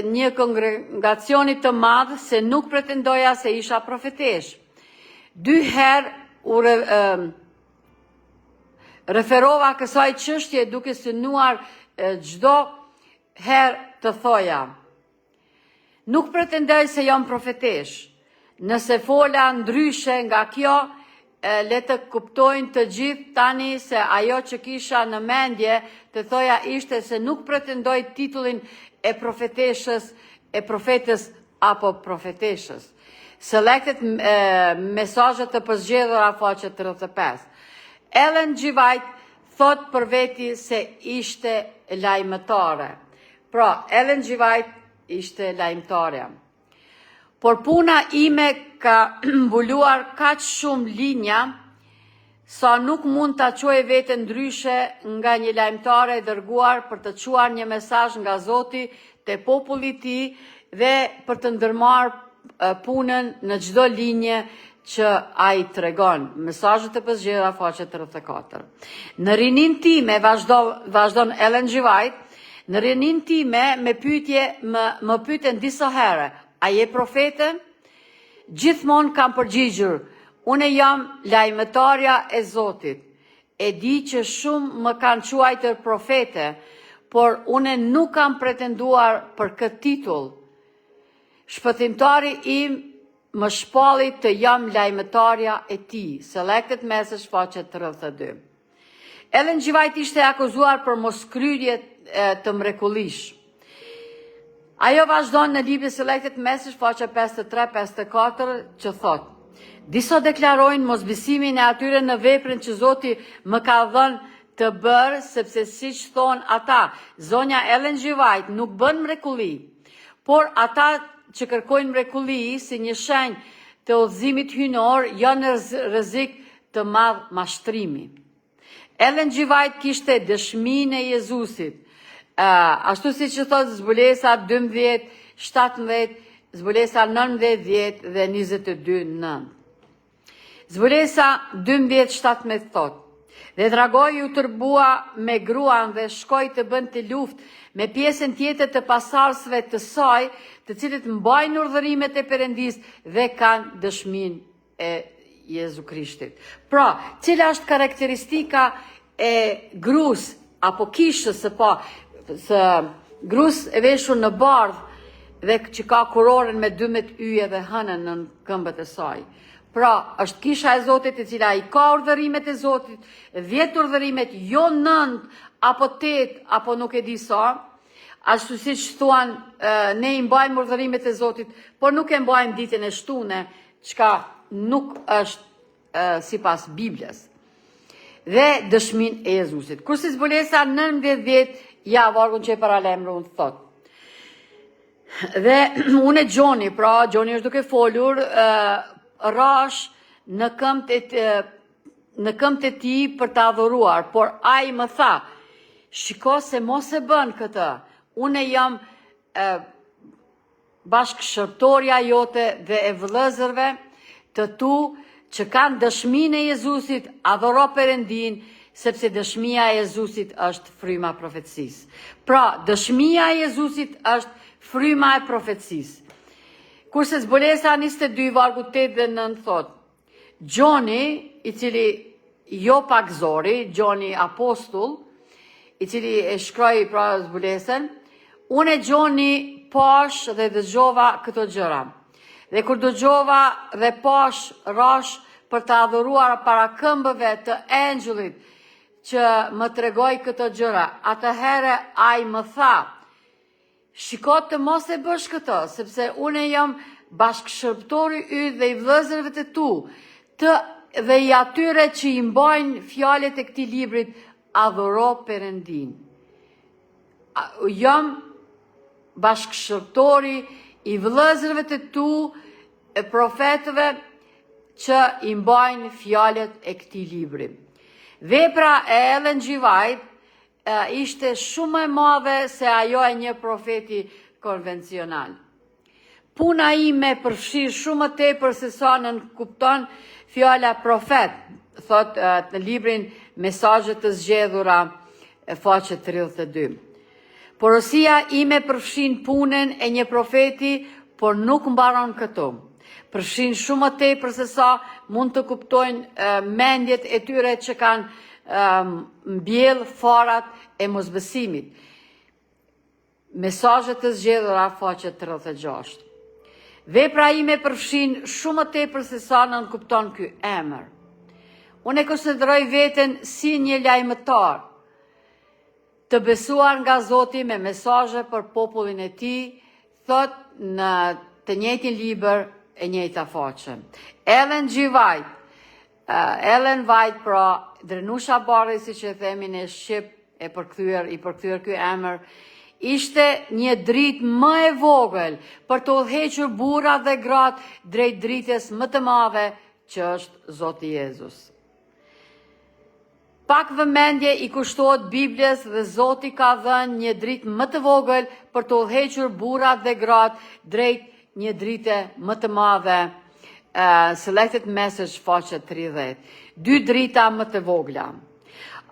një kongregacionit të madh se nuk pretendoja se isha profetesh. 2 herë u referova kësaj çështje duke synuar çdo herë të thoja. Nuk pretendoj se jam profetesh. Nëse fola ndryshe nga kjo, le të kuptojnë të gjithë tani se ajo që kisha në mendje të thoja ishte se nuk pretendoj titullin e profeteshës, e profetës apo profeteshës. Selected mesazhet të përzgjedhura faqe 35. Ellen G. White thot për veti se ishte lajmëtare. Pra, Ellen G. White ishte lajmëtare. Por puna ime ka mbuluar kaq shumë linja, sa nuk mund ta quaj veten ndryshe nga një lajmëtare e dërguar për të quar një mesazh nga Zoti te populli i tij dhe për të ndërmarr punën në çdo linje që ai tregon. Mesazhet e përzgjedhura faqe 34. Në rinin time vazhdon Ellen G. White, në rinin time me pyetje më pyeten disa herë, a je profete? Gjithmonë kam përgjigjur, une jam lajmëtarja e Zotit. E di që shumë më kanë quajtur profete, por une nuk kam pretenduar për këtë titull. Shpëtimtari im më shpalli të jam lajmëtarja e tij. Selected message faqe 32. Ellen G. White ishte akuzuar për moskryrje të mrekullish. Ajo vazhdon në librin Selected Message faqe 53-54 që thot: disa deklarojnë mosbesimin e atyre në veprën që Zoti më ka dhënë të bërë, sepse siç thon ata, zonja Ellen G. White nuk bën mrekulli, por ata që kërkojnë mrekulli si një shenjë të udhëzimit hyjnor janë në rrezik të madh mashtrimi. Ellen G. White kishte dëshminë e Jezusit. Ashtu si që thot zbulesa 12, 17, zbulesa 19, 10 dhe 22, 9. Zbulesa 12, 17 thot: dhe dragoi u tërbua me gruan dhe shkoi të bënd të luft me pjesën tjetër të pasardhësve të saj, të cilët mbajnë urdhërimet e Perëndis dhe kanë dëshminë e Jezu Krishtit. Pra, cila është karakteristika e grus apo kishës së grus e veshur në bardhë dhe që ka kuroren me 12 yje dhe hënën në këmbët e saj. Pra, është kisha e Zotit e cila i ka urdhërimet e Zotit, 10 urdhërimet, jo 9 apo 8 apo nuk e di sa, ashtu si që thuan ne i mbajmë urdhërimet e Zotit, por nuk e mbajmë ditën e shtune, çka nuk është sipas Biblës. Dhe dëshmin e Jezusit. Kurse zbulesa 19-10, ja, vargun që e paralemru unë thot. Dhe unë e Gjoni, pra Gjoni është duke folur, rash në këmbët e tij për të adhuruar, por ai më tha, shiko se mos e bën këtë, unë jam bashkëshërtorja jote dhe e vëllezërve të tu që kanë dëshminë e Jezusit, adhuro Perëndin, sepse dëshmia e Jezusit është fryma e profecisë. Pra, dëshmia e Jezusit është fryma e profecisë. Kurse zbulesa 22 vargu 8 dhe 9 thot: Gjoni, i cili jo pak zori, Gjoni apostull, i cili e shkroi pra zbulesën, unë e Gjoni pash dhe dëgjova këto gjëra. Dhe kur dëgjova dhe pash rash për të adhuruar para këmbëve të engjullit që më tregoi këto gjëra, atëherë ai më tha, shiko të mos e bësh këtë, sepse unë jam bashkëshërptori yt dhe i vëllezërve të tu, dhe i atyre që i mbajnë fjalët e këtij librit, adhuro Perëndin. Jam bashkëshërptori i vëllezërve të tu, e profetëve që i mbajnë fjalët e këtij libri. Vepra e Ellen G. White ishte shumë e madhe se ajo e një profeti konvencional. Puna ime përfshir shumë tepër se sa nën kupton fjala profet, thot në librin Mesazhet të zgjedhura e faqe 32. Porosia ime përfshin punën e një profeti, por nuk mbaron këtu. Përfshin shumë më tepër se sa mund të kuptojnë mendjet e tyre që kanë mbjell farat e mosbesimit. Mesazhet të zgjedhura faqe 36. Vepra ime përfshin shumë më tepër se sa nënkupton ky emër. Unë e konsideroj veten si një lajmëtar të besuar nga Zoti me mesazhe për popullin e tij, thot në të njëjtin libër e njëjta faqe. Ellen White, pra Drenusha Barri, siç e themi në shqip, i përkthyer ky emër, ishte një dritë më e vogël për të udhëhequr burrat dhe gratë drejt dritës më të madhe që është Zoti Jezus. Pak vëmendje i kushtohet Biblës dhe Zoti ka dhënë një dritë më të vogël për të udhëhequr burrat dhe gratë drejt një drite më të madhe. Selected Message faqe 30. 2 drita më të vogla.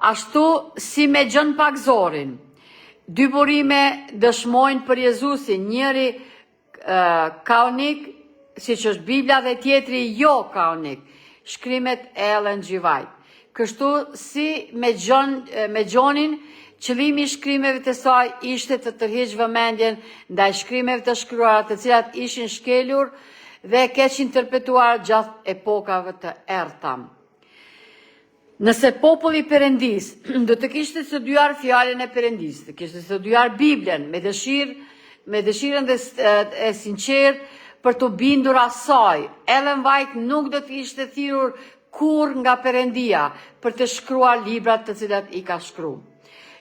Ashtu si me Gjën Pakzorin, 2 burime dëshmojnë për Jezusin, njëri kaunik, siç është Bibla, dhe tjetri jo kaunik, shkrimet e Ellen G. White. Kështu si me Gjonin, qëllimi i shkrimeve të saj ishte të tërheqë vëmendjen ndaj shkrimeve të shkruara të cilat ishin shkelur dhe keq interpretuar gjatë epokave të errta. Nëse populli Perëndis do të kishte studiuar fjalën e Perëndis, të kishte studiuar Biblen me dëshirën e sinqertë për të bindur asaj, Ellen White nuk do të ishte thirrur kur nga Perëndia për të shkruar librat të cilat i ka shkruar.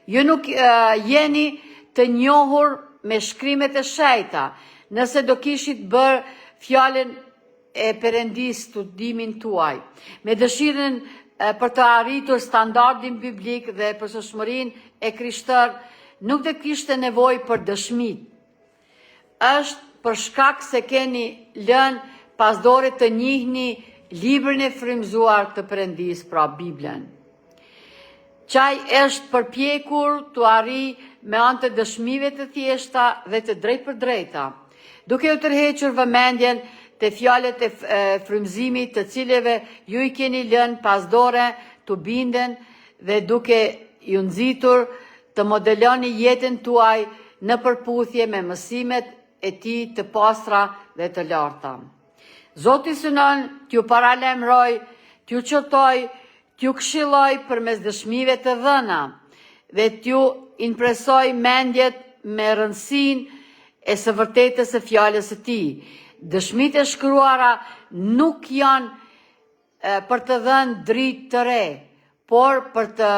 Ju nuk jeni të njohur me shkrimet e shejta, nëse do kishit bërë fjalën e Perëndis studimin tuaj, me dëshirën për të arritur standardin biblik dhe përshtatshmërinë e Krishtër, nuk do kishte nevojë për dëshmit. Është për shkak se keni lënë pas dore të njihni librin e frymzuar të Perëndis, pra Biblen. Qaj është përpjekur të arrijë me anë të dëshmive të thjeshta dhe të drejtpërdrejta, duke u tërhequr vëmendjen te fjalët e frymëzimit të cilëve ju i keni lënë pas dore të binden dhe duke ju nxitur të modeloni jetën tuaj në përputhje me mësimet e tij të pastra dhe të larta. Zoti synon t'ju paralemroj, t'ju qëtoj, t'ju këshilloj përmes dëshmive të dhëna dhe t'ju impresoj mendjet me rëndësinë e së vërtetës së fjalës së tij. Dëshmitë e shkruara nuk janë për të dhënë dritë të re, por për të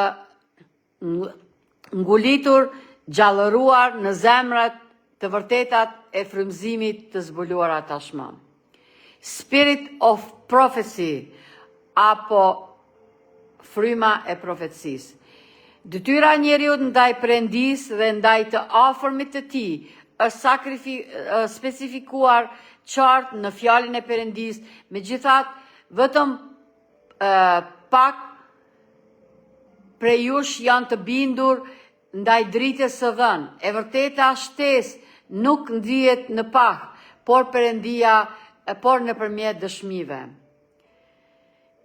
ngulitur, gjallëruar në zemrat të vërtetat e frymëzimit të zbuluara tashmë. Spirit of prophecy, apo fryma e profecisë. Detyra njeriut ndaj Perëndis dhe ndaj të afërmit të tij është specifikuar qartë në fjalën e Perëndis, megjithatë vetëm pak prej jush janë të bindur ndaj dritës së dhënë. E vërteta shtesë nuk ndihet në pak, por Perëndia por nëpërmjet dëshmive.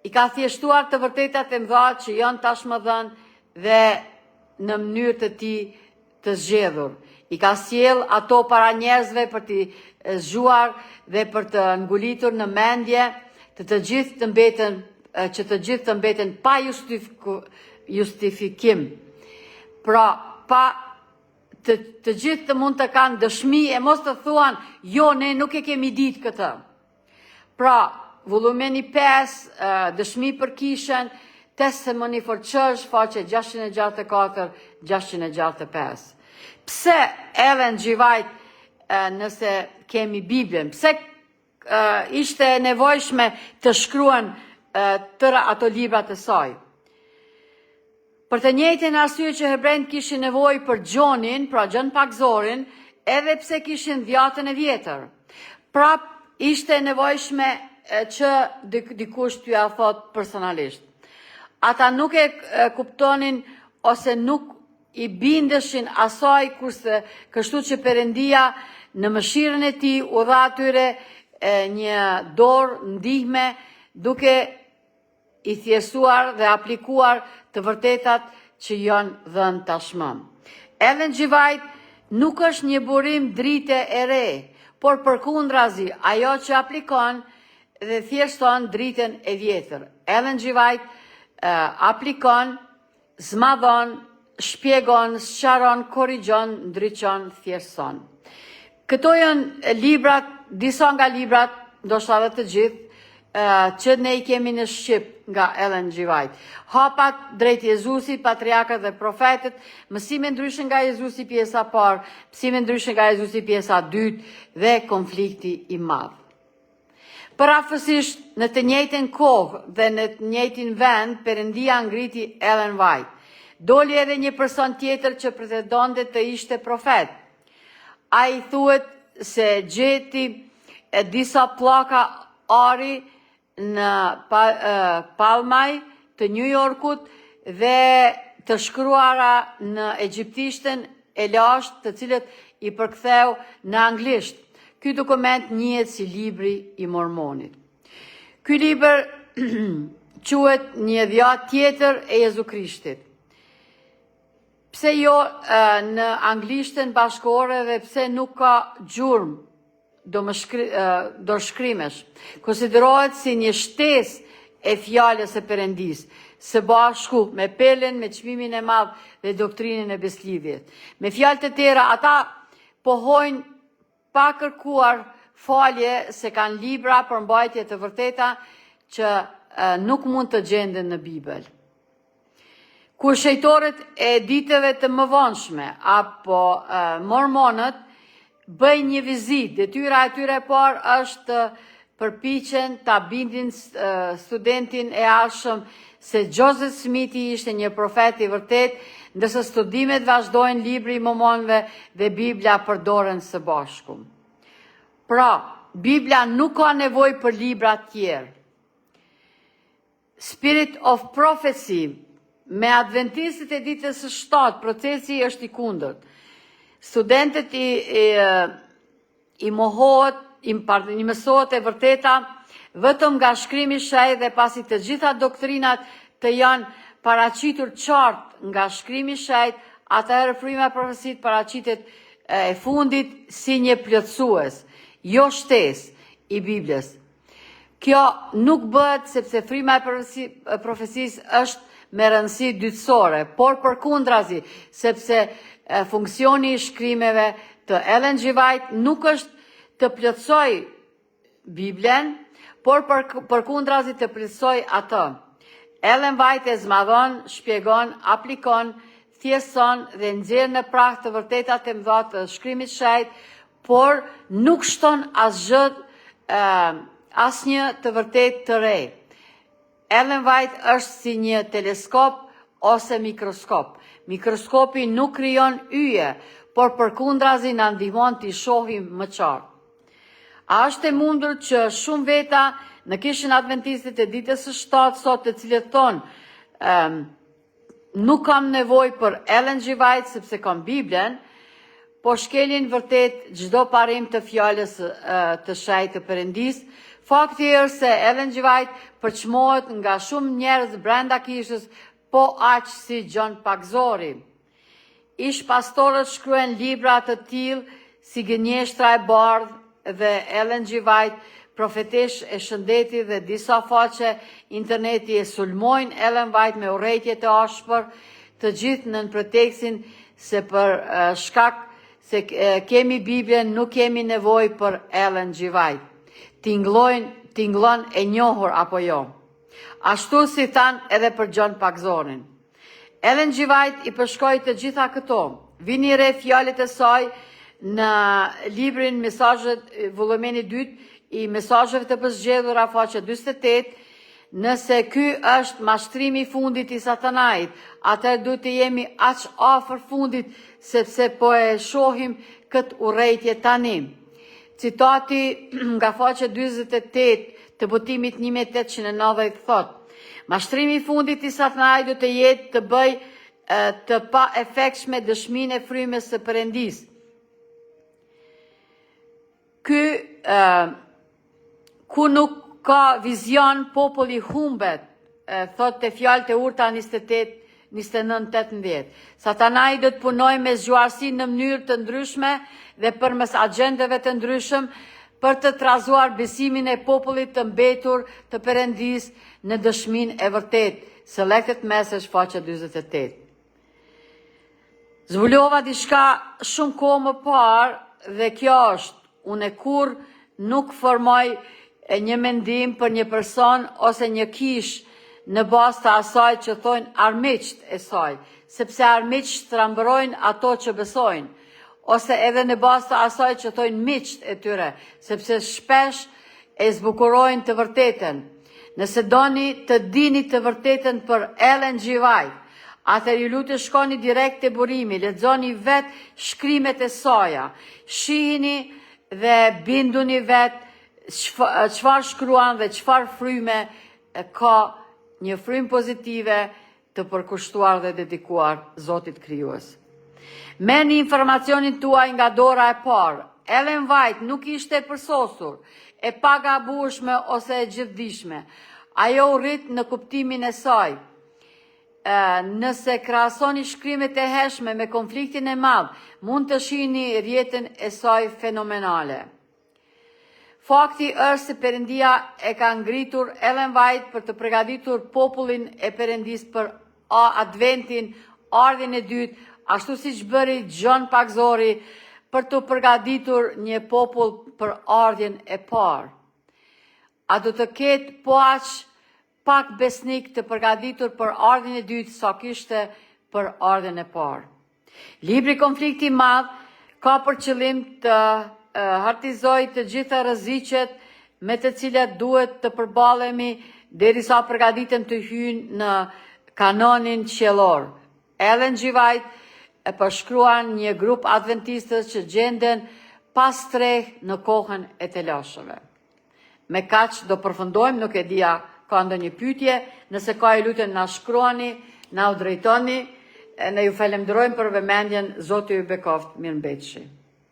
I ka thjeshtuar të vërtetat e mëdha që janë tashmë dhënë dhe në mënyrë të tij të zgjedhur. I ka sjell ato para njerëzve për t'i zgjuar dhe për të ngulitur në mendje që të gjithë të mbeten pa justifikim. Pra, të gjithë të mund të kanë dëshmi e mos të thuan, jo, ne nuk e kemi ditë këtë. Pra, volumeni 5, dëshmi për kishën, Testimony for Church, faqe 664-665. Pse Ellen G. White, nëse kemi Biblën, pse ishte nevojshme të shkruan tëra ato libra të saj? Për të njëjtën arsye që hebrejt kishin nevojë për Gjonin, pra Gjën Pakzorin, edhe pse kishin dhjatën e vjetër. Prap ishte nevojshme që dikush t'ja thot personalisht. ata nuk e kuptonin ose nuk i bindeshin asaj kurse kështu që Perëndia në mëshirën e tij u dha atyre një dorë ndihme duke i thjeshuar dhe aplikuar të vërtetat që janë dhënë tashmë. Ellen G. White nuk është një burim drite e re, por përkundrazi ajo që aplikon dhe thjeshton dritën e vjetër. Ellen G. White aplikon, zmadhon, shpjegon, sqaron, korrigjon, ndriçon, thjeshton. Këto janë librat, disa nga librat, ndoshta edhe të gjithë, që ne i kemi në Shqip nga Ellen G. White. Hapat drejt Jezusit, patriarkët dhe profetët, mësime ndryshme nga Jezusi pjesa parë, mësime ndryshme nga Jezusi pjesa dytë dhe konflikti i madh. Parafësisht në të njëjtën kohë dhe në të njëjtin vend, Perëndia ngriti Ellen White. Doli edhe një person tjetër që pretendonte të ishte profet. Ai thuhet se gjeti disa pllaka ari në Palmaj të New Yorkut dhe të shkruara në egjiptishtën e lashtë, të cilët i përktheu në anglisht. Ky dokument njihet si libri i Mormonit. Ky libër quhet Një dhjatë tjetër e Jezu Krishtit. Pse jo në anglishtën bashkëore dhe pse nuk ka gjurmë dorëshkrimesh? Konsiderohet si një shtesë e fjalës së Perëndisë, së bashku me pelen, me çmimin e madh dhe doktrinën e beslidhjes. Me fjalë të tjera, ata pohojnë pa kërkuar falje se kanë libra për mbajtje të vërteta që nuk mund të gjenden në Bibël. Kur shejtorët e ditëve të mëvonshme apo mormonët bëjnë një vizitë, detyra e tyre parë është të përpiqen ta bindin studentin e arshëm se Joseph Smithi ishte një profet i vërtet, ndërsa studimet vazhdojnë, libri i mormonëve dhe Bibla përdoren së bashku. Pra, Bibla nuk ka nevojë për libra të tjerë. Spirit of Prophecy, me adventistët e ditës së 7, procesi është i kundërt. Studentët i mohohet, i mësohet e vërteta vetëm nga shkrimi i shenjtë dhe pasi të gjitha doktrinat të janë paraqitur qartë nga shkrimi i shenjtë, atëherë fryma e profecisë paraqitet e fundit si një plotësues, jo shtesë i Biblës. Kjo nuk bëhet sepse fryma e profecisë është me rëndësi dytësore, por përkundrazi, sepse funksioni i shkrimeve të Ellen G. White nuk është të plotësoj Biblen, por përkundrazi të plotësoj atë. Ellen White e zmadhon, shpjegon, aplikon, thjeston dhe nxjerr në prag të vërtetat e mëdha të shkrimit shenjtë, por nuk shton asnjë të vërtetë të re. Ellen White është si një teleskop ose mikroskop. Mikroskopi nuk krijon yje, por përkundrazi na ndihmon t'i shohim më qartë. A është e mundur që shumë veta në Kishën Adventistit e ditës së 7 sot, të cilët thonë nuk kam nevojë për Ellen G. White sepse kam Biblen, po shkelin vërtet çdo parim të fjalës të shenjtë të Perëndisë. Fakti është se Ellen G. White përçmohet nga shumë njerëz brenda kishës, po aq si John Pakzori. Ish pastorët shkruajnë libra të tillë si Gënjeshtra e Bardhë dhe Ellen G. White, profetesh e shëndetit dhe disa faqe interneti e sulmojnë Ellen White me urrëtie të ashpër, të gjithë nën pretekstin se për shkak se kemi Biblen nuk kemi nevojë për Ellen G. White. Tinglon e njohur apo jo. Ashtu si than edhe për John Pakzorin. Ellen G. White i përshkroi të gjitha këto. Vini re fjalët e saj në librin Mesazhet, volumeni 2 i mesazheve të përzgjedhura, faqe 48, nëse ky është mashtrimi i fundit i Satanait, atëherë duhet të jemi aq afër fundit sepse po e shohim këtë urrëtie tani. Citati nga faqe 48 të të botimit 1890 thot, mashtrimi i fundit i Satanait do të jetë të bëj të pa efektshme dëshminë e frymës së Perëndis. Ku nuk ka vizion, populli humbet, thot të fjalët e urta 29-18. Satanai do të punoj me zgjuarsi në mënyrë të ndryshme dhe përmes agjendave të ndryshëm për të trazuar besimin e popullit të mbetur të Perëndis në dëshminë e vërtet. Selected Message, faqe 48. Zbulova diçka shumë kohë më parë dhe kjo është, unë kur nuk formoj një mendim për një person ose një kish në bazë të asaj që thojnë armiqt e saj, sepse armiqt trambërojnë ato që besojnë, ose edhe në bazë të asaj që thojnë miqt e tyre, sepse shpesh e zbukurojnë të vërtetën. Nëse doni të dini të vërtetën për Ellen G. White, atëherë ju lutem shkoni direkt te burimi, lexoni vetë shkrimet e saj, shihini dhe binduni vetë çfarë shkruan dhe çfarë fryme ka, një frymë pozitive të përkushtuar dhe dedikuar Zotit Krijues. Merrni informacionin tuaj nga dora e parë. Ellen White nuk ishte e përsosur, e pagabueshme ose e gjithdijshme. Ajo u rrit në kuptimin e saj. Nëse krahasoni shkrimet e hershme me konfliktin e madh, mund të shihni rjetën e saj fenomenale. Fakti është se Perëndia e ka ngritur Ellen White për të përgatitur popullin e Perëndis për adventin, ardhjen e dytë, ashtu siç bëri John Pakzori për të përgatitur një popull për ardhjen e parë. A do të ketë po aq pak besnik të përgatitur për ardhjen e dytë sa kishte për ardhjen e parë? Libri Konflikti i Madh ka për qëllim të hartizoj të gjitha rreziqet me të cilat duhet të përballemi derisa përgatiten të hyjnë në kanonin qiellor. Ellen G. White e përshkruan një grup adventistës që gjenden pas treh në kohën e telashëve. Me kaq do përfundojmë, nuk e dia ka ndonjë pyetje, nëse ka ju lutem na shkruani, na u drejtoni, ne ju falenderojmë për vëmendjen, Zoti ju bekoft, mirëmbëjtje.